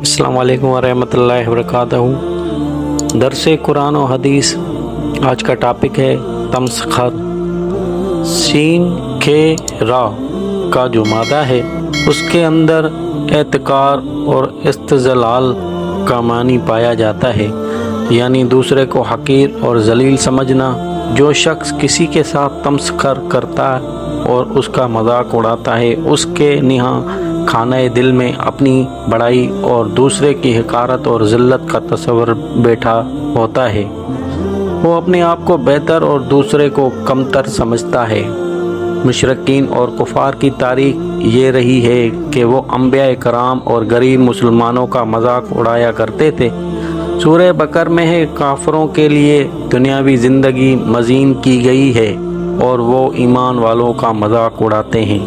अस्सलाम वालेकुम वरहमतुल्लाहि वबरकातुहू। दरस कुरान और हदीस। आज का टॉपिक है तमस्खर। सीन खे रा का जो मादा है उसके अंदर एतकार और इस्तज़लाल का मानी पाया जाता है, यानी दूसरे को हकीर और जलील समझना। जो शख्स किसी के साथ तमस्खर करता और उसका मजाक उड़ाता है, उसके निहा खाने दिल में अपनी बड़ाई और दूसरे की हकारत और ज़िल्लत का तस्वर बैठा होता है। वो अपने आप को बेहतर और दूसरे को कमतर समझता है। मुशरिकीन और कुफार की तारीख ये रही है कि वो अंबिया कराम और गरीब मुसलमानों का मजाक उड़ाया करते थे। सूरह बकर में है, काफरों के लिए दुनियावी ज़िंदगी मज़ीन की गई है और वो ईमान वालों का मजाक उड़ाते हैं,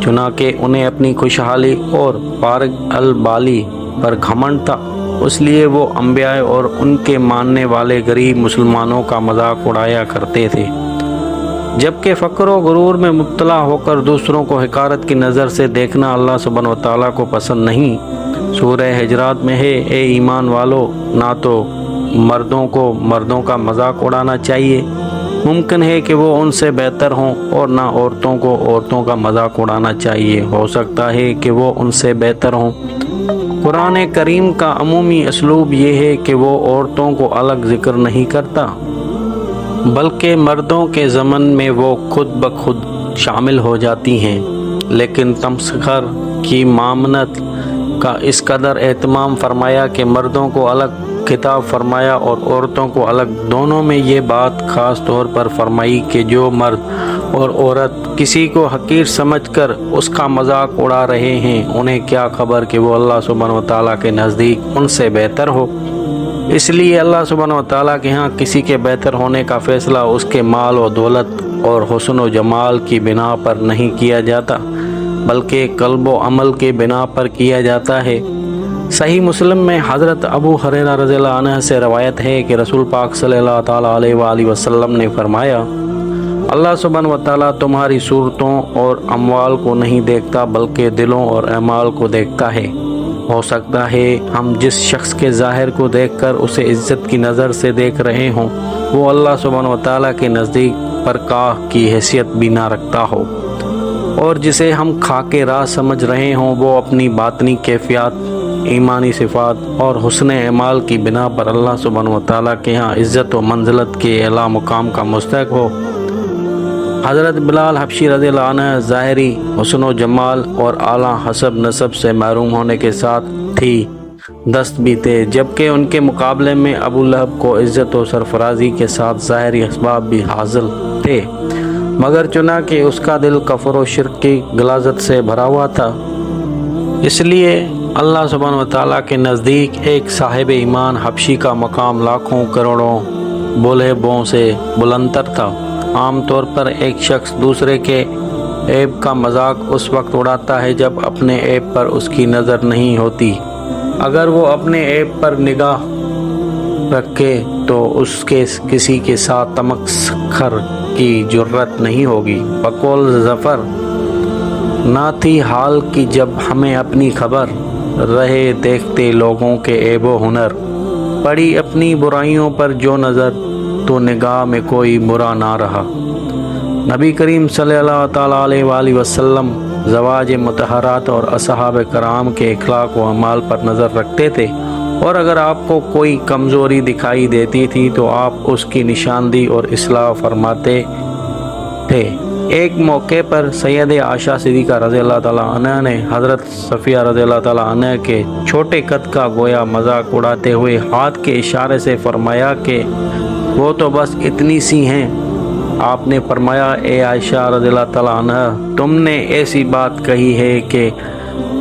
चुनाके उन्हें अपनी खुशहाली और फारग अलबाली पर घमंड था, इसलिए वो अंबिया और उनके मानने वाले गरीब मुसलमानों का मजाक उड़ाया करते थे। जबकि फ़क्र और गुरूर में मुब्तला होकर दूसरों को हकारत की नज़र से देखना अल्लाह सुब्हानहू व तआला को पसंद नहीं। सूरह हिजरात में है, ए ईमान वालो, ना तो मर्दों को मर्दों का मजाक उड़ाना चाहिए, मुमकिन है कि वो उनसे बेहतर हों, और ना औरतों को औरतों का मजाक उड़ाना चाहिए, हो सकता है कि वो उनसे बेहतर हों। कुरान करीम का अमूमी असलूब ये है कि वो औरतों को अलग ज़िक्र नहीं करता, बल्कि मर्दों के ज़मन में वो खुद ब खुद शामिल हो जाती हैं। लेकिन तमस्खर की मामनत का इस कदर एहतमाम फरमाया कि मर्दों को अलग खिताब फरमाया और औरतों को अलग। दोनों में ये बात ख़ास तौर पर फरमाई कि जो मर्द और औरत किसी को हकीर समझकर उसका मजाक उड़ा रहे हैं, उन्हें क्या खबर कि वो अल्लाह सुब्हानहू व तआला के नज़दीक उनसे बेहतर हो। इसलिए अल्लाह सुब्हानहू व तआला के यहाँ किसी के बेहतर होने का फ़ैसला उसके माल और दौलत और हुस्न व जमाल की बिना पर नहीं किया जाता, बल्कि क़ल्ब व अमल के बिना पर किया जाता है। सही मुस्लिम में हज़रत अबू हुरैरा रज़ियल्लाहु अन्हु से रवायत है कि रसूल पाक सल्लल्लाहु तआला अलैहि वसल्लम ने फरमाया, अल्लाह सुब्हानहू व तआला तुम्हारी सूरतों और अमवाल को नहीं देखता, बल्कि दिलों और अमाल को देखता है। हो सकता है हम जिस शख्स के ज़ाहिर को देखकर उसे इज़्ज़त की नज़र से देख रहे हों, वो अल्लाह सुब्हानहू व तआला के नज़दीक परकाह की हैसियत भी ना रखता हो, और जिसे हम खाके राह समझ रहे हों, वो अपनी बातनी कैफियत, ईमानी सिफ़ात और हुस्न अमाल की बिना पर अल्लाह सुब्हानहू व तआला के यहाँ इज़्ज़त व मंज़िलत के आला मुकाम का मुस्तहिक़ हो। हज़रत बिलाल हबशी रज़ियल्लाहु अन्हु ज़ाहिरी हुस्न व जमाल और आला हसब नसब से महरूम होने के साथ थी दस्त भी थे, जबकि उनके मुकाबले में अबू लहब को इज़्ज़त व सरफराजी के साथ ज़ाहिरी असबाब भी हासिल थे, मगर चुनांकि उसका दिल कफ़र व शिर्क की गलाज़त से भरा हुआ था। इसलिए अल्लाह सुब्हानहू व तआला के नज़दीक एक साहिब ईमान हबशी का मकाम लाखों करोड़ों बुलहबों से बुलंदतर था। आम तौर पर एक शख्स दूसरे के ऐब का मजाक उस वक्त उड़ाता है जब अपने ऐब पर उसकी नज़र नहीं होती। अगर वो अपने ऐब पर निगाह रखे तो उसके किसी के साथ तमस्खर की जुर्रत नहीं होगी। बकौल ज़फ़र ना थी हाल की जब हमें अपनी खबर रहे देखते लोगों के ऐबो हुनर, पड़ी अपनी बुराइयों पर जो नज़र तो निगाह में कोई बुरा ना रहा। नबी करीम सल्लल्लाहु तआला अलैहि वसल्लम ज़वाज मुतहरात और असहाब कराम के इखलाक व अमाल पर नज़र रखते थे, और अगर आपको कोई कमज़ोरी दिखाई देती थी तो आप उसकी निशानदी और इस्लाह फरमाते थे। एक मौके पर सैयद आयशा सिद्दीक़ा रज़ियल्लाहु तआला अन्हा ने हज़रत सफ़िया रज़ियल्लाहु तआला अन्हा के छोटे कद का गोया मजाक उड़ाते हुए हाथ के इशारे से फरमाया कि वो तो बस इतनी सी हैं। आपने फरमाया, ए आयशा रज़ियल्लाहु तआला अन्हा, तुमने ऐसी बात कही है कि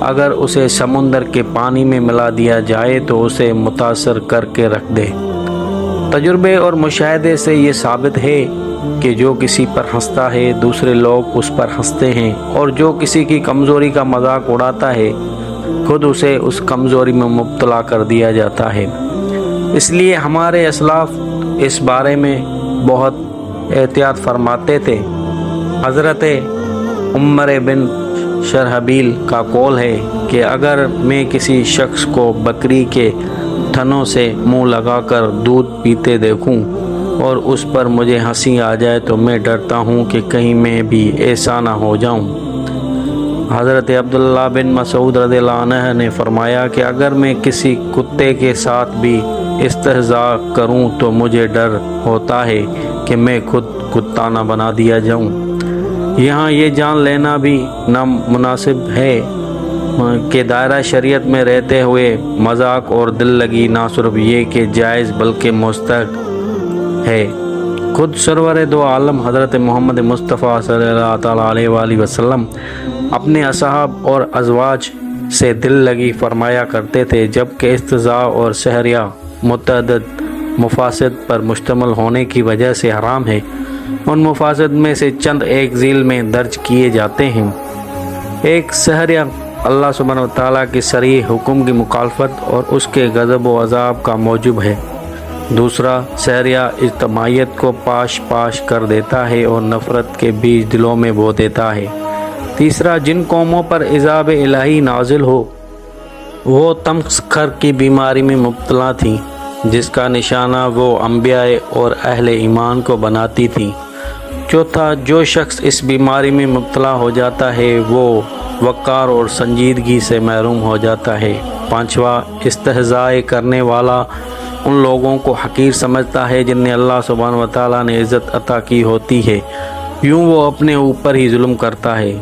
अगर उसे समुंदर के पानी में मिला दिया जाए तो उसे मुतासर करके रख दे। तजुर्बे और मुशाहदे से ये साबित है कि जो किसी पर हंसता है दूसरे लोग उस पर हंसते हैं, और जो किसी की कमज़ोरी का मजाक उड़ाता है खुद उसे उस कमज़ोरी में मुब्तला कर दिया जाता है। इसलिए हमारे असलाफ इस बारे में बहुत एहतियात फरमाते थे। हज़रत उमर बिन شرحبیل کا قول ہے کہ اگر میں کسی شخص کو بکری کے تھنوں سے منہ لگا کر دودھ پیتے دیکھوں اور اس پر مجھے ہنسی آ جائے تو میں ڈرتا ہوں کہ کہیں میں بھی ایسا نہ ہو جاؤں۔ حضرت عبداللہ بن مسعود رضی اللہ عنہ نے فرمایا کہ اگر میں کسی کتے کے ساتھ بھی استہزاء کروں تو مجھے ڈر ہوتا ہے کہ میں خود کتا نہ بنا دیا جاؤں۔ یہاں یہ جان لینا بھی نامناسب ہے کہ دائرہ شریعت میں رہتے ہوئے مذاق اور دل لگی نہ صرف یہ کہ جائز بلکہ مستحب ہے۔ خود سرور دو عالم حضرت محمد مصطفیٰ صلی اللہ تعالیٰ علیہ وآلہ وسلم اپنے اصحاب اور ازواج سے دل لگی فرمایا کرتے تھے، جبکہ استہزاء اور سحریہ متعدد مفاسد پر مشتمل ہونے کی وجہ سے حرام ہے۔ ان مفاسد میں سے چند ایک ذیل میں درج کیے جاتے ہیں۔ ایک سحریہ اللہ سبحانہ و تعالیٰ کی صریح حکم کی مخالفت اور اس کے غضب و عذاب کا موجب ہے۔ دوسرا، سحریہ اجتماعیت کو پاش کر دیتا ہے اور نفرت کے بیج دلوں میں بو دیتا ہے۔ تیسرا، جن قوموں پر عذاب الہی نازل ہو وہ تمسخر کی بیماری میں مبتلا تھیں، جس کا نشانہ وہ انبیاء اور اہل ایمان کو بناتی تھیں۔ چوتھا، جو شخص اس بیماری میں مبتلا ہو جاتا ہے وہ وقار اور سنجیدگی سے محروم ہو جاتا ہے۔ پانچواں، استہزاء کرنے والا ان لوگوں کو حقیر سمجھتا ہے جنہیں اللہ سبحانہ و تعالیٰ نے عزت عطا کی ہوتی ہے، یوں وہ اپنے اوپر ہی ظلم کرتا ہے۔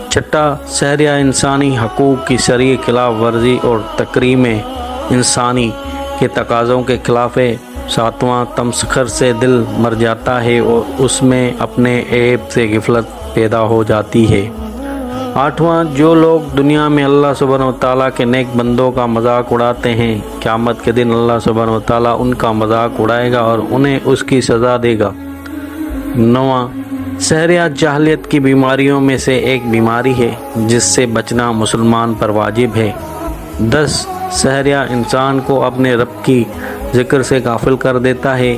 چھٹا، سحریہ انسانی حقوق کی صریح خلاف ورزی اور تکریم انسانی کے تقاضوں کے خلاف ہے۔ ساتواں، تمسخر سے دل مر جاتا ہے اور اس میں اپنے عیب سے غفلت پیدا ہو جاتی ہے۔ آٹھواں، جو لوگ دنیا میں اللہ سبحانہ و تعالیٰ کے نیک بندوں کا مذاق اڑاتے ہیں، قیامت کے دن اللہ سبحانہ و تعالیٰ ان کا مذاق اڑائے گا اور انہیں اس کی سزا دے گا۔ نواں، سحریہ جاہلیت کی بیماریوں میں سے ایک بیماری ہے جس سے بچنا مسلمان پر واجب ہے۔ 10، سحریہ انسان کو اپنے رب کی ذکر سے غافل کر دیتا ہے۔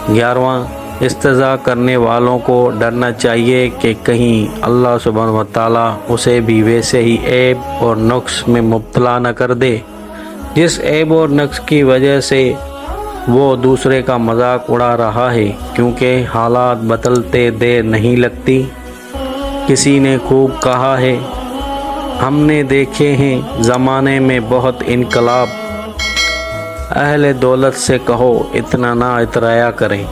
11واں، استہزاء کرنے والوں کو ڈرنا چاہیے کہ کہیں اللہ سبحانہ و تعالیٰ اسے بھی ویسے ہی عیب اور نقص میں مبتلا نہ کر دے جس عیب اور نقص کی وجہ سے وہ دوسرے کا مذاق اڑا رہا ہے، کیونکہ حالات بدلتے دیر نہیں لگتی۔ کسی نے خوب کہا ہے، ہم نے دیکھے ہیں زمانے میں بہت انقلاب، اہل دولت سے کہو اتنا نہ اترایا کریں۔